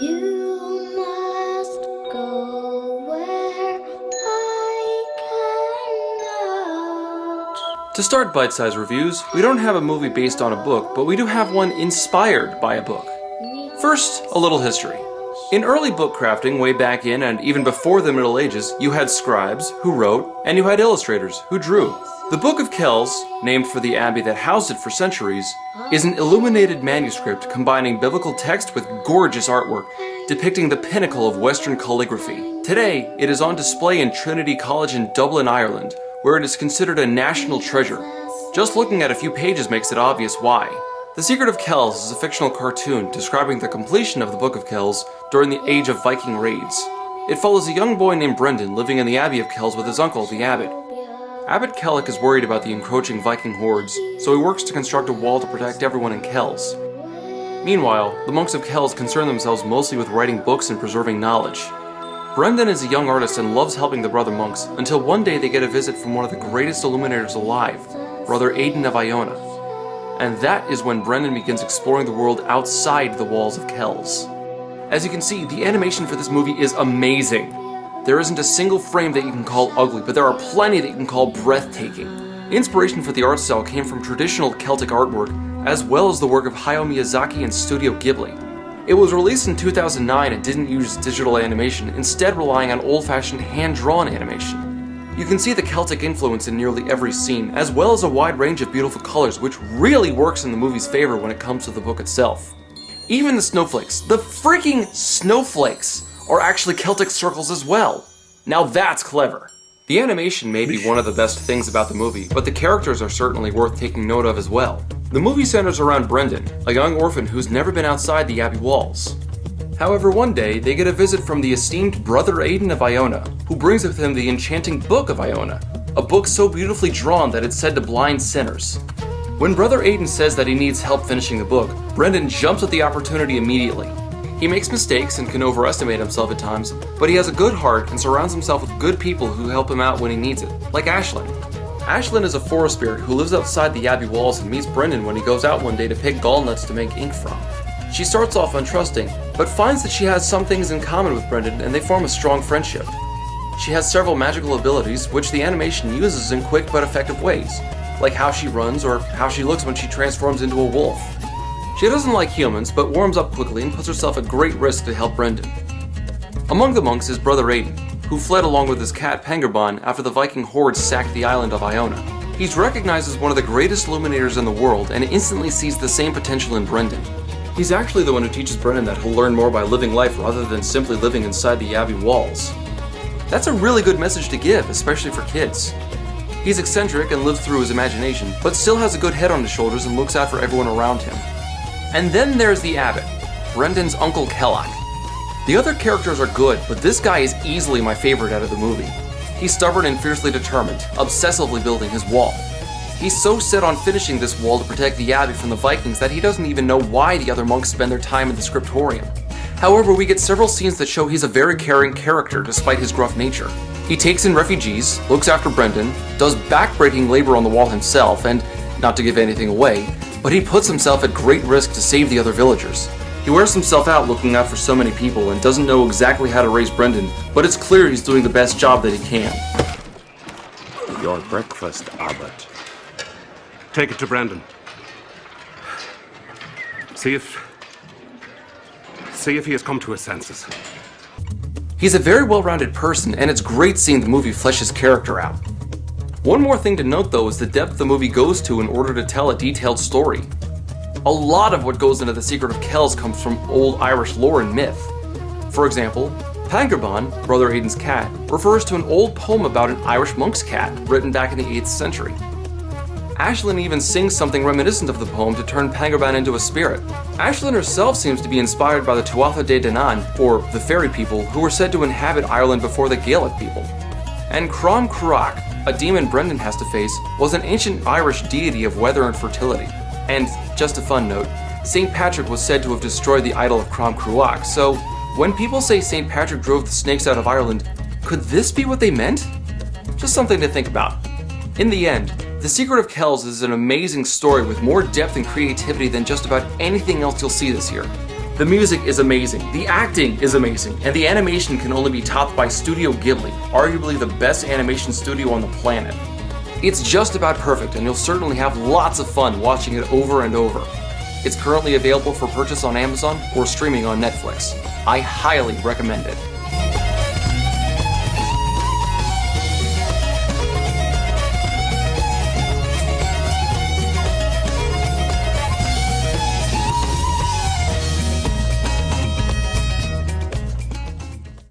You must go where I cannot. To start bite-sized reviews, we don't have a movie based on a book, but we do have one inspired by a book. First, a little history. In early book crafting, way back in and even before the Middle Ages, you had scribes who wrote, and you had illustrators who drew. The Book of Kells, named for the abbey that housed it for centuries, is an illuminated manuscript combining biblical text with gorgeous artwork, depicting the pinnacle of Western calligraphy. Today, it is on display in Trinity College in Dublin, Ireland, where it is considered a national treasure. Just looking at a few pages makes it obvious why. The Secret of Kells is a fictional cartoon describing the completion of the Book of Kells during the age of Viking raids. It follows a young boy named Brendan living in the Abbey of Kells with his uncle, the Abbot. Abbot Kellic is worried about the encroaching Viking hordes, so he works to construct a wall to protect everyone in Kells. Meanwhile, the monks of Kells concern themselves mostly with writing books and preserving knowledge. Brendan is a young artist and loves helping the brother monks, until one day they get a visit from one of the greatest illuminators alive, Brother Aidan of Iona. And that is when Brendan begins exploring the world outside the walls of Kells. As you can see, the animation for this movie is amazing. There isn't a single frame that you can call ugly, but there are plenty that you can call breathtaking. Inspiration for the art style came from traditional Celtic artwork, as well as the work of Hayao Miyazaki and Studio Ghibli. It was released in 2009 and didn't use digital animation, instead relying on old-fashioned hand-drawn animation. You can see the Celtic influence in nearly every scene, as well as a wide range of beautiful colors, which really works in the movie's favor when it comes to the book itself. Even the snowflakes, the freaking snowflakes, are actually Celtic circles as well. Now that's clever. The animation may be one of the best things about the movie, but the characters are certainly worth taking note of as well. The movie centers around Brendan, a young orphan who's never been outside the Abbey walls. However, one day, they get a visit from the esteemed Brother Aidan of Iona, who brings with him the enchanting Book of Iona, a book so beautifully drawn that it's said to blind sinners. When Brother Aidan says that he needs help finishing the book, Brendan jumps at the opportunity immediately. He makes mistakes and can overestimate himself at times, but he has a good heart and surrounds himself with good people who help him out when he needs it, like Ashlyn. Ashlyn is a forest spirit who lives outside the Abbey walls and meets Brendan when he goes out one day to pick gallnuts to make ink from. She starts off untrusting, but finds that she has some things in common with Brendan and they form a strong friendship. She has several magical abilities, which the animation uses in quick but effective ways, like how she runs or how she looks when she transforms into a wolf. She doesn't like humans, but warms up quickly and puts herself at great risk to help Brendan. Among the monks is Brother Aidan, who fled along with his cat Pengurbon after the Viking hordes sacked the island of Iona. He's recognized as one of the greatest illuminators in the world and instantly sees the same potential in Brendan. He's actually the one who teaches Brendan that he'll learn more by living life rather than simply living inside the Abbey walls. That's a really good message to give, especially for kids. He's eccentric and lives through his imagination, but still has a good head on his shoulders and looks out for everyone around him. And then there's the Abbot, Brendan's Uncle Kelloc. The other characters are good, but this guy is easily my favorite out of the movie. He's stubborn and fiercely determined, obsessively building his wall. He's so set on finishing this wall to protect the Abbey from the Vikings that he doesn't even know why the other monks spend their time in the scriptorium. However, we get several scenes that show he's a very caring character despite his gruff nature. He takes in refugees, looks after Brendan, does back-breaking labor on the wall himself, and, not to give anything away, but he puts himself at great risk to save the other villagers. He wears himself out looking out for so many people and doesn't know exactly how to raise Brendan, but it's clear he's doing the best job that he can. Your breakfast, Abbot. Take it to Brendan. See if he has come to his senses. He's a very well-rounded person, and it's great seeing the movie flesh his character out. One more thing to note though is the depth the movie goes to in order to tell a detailed story. A lot of what goes into the Secret of Kells comes from old Irish lore and myth. For example, Pengurbon, Brother Aidan's cat, refers to an old poem about an Irish monk's cat written back in the 8th century. Ashlyn even sings something reminiscent of the poem to turn Pengurbon into a spirit. Ashlyn herself seems to be inspired by the Tuatha De Danann, or the fairy people, who were said to inhabit Ireland before the Gaelic people. And Crom Cruach, a demon Brendan has to face, was an ancient Irish deity of weather and fertility. And, just a fun note, St. Patrick was said to have destroyed the idol of Crom Cruach, so when people say St. Patrick drove the snakes out of Ireland, could this be what they meant? Just something to think about. In the end, The Secret of Kells is an amazing story with more depth and creativity than just about anything else you'll see this year. The music is amazing, the acting is amazing, and the animation can only be topped by Studio Ghibli, arguably the best animation studio on the planet. It's just about perfect, and you'll certainly have lots of fun watching it over and over. It's currently available for purchase on Amazon or streaming on Netflix. I highly recommend it.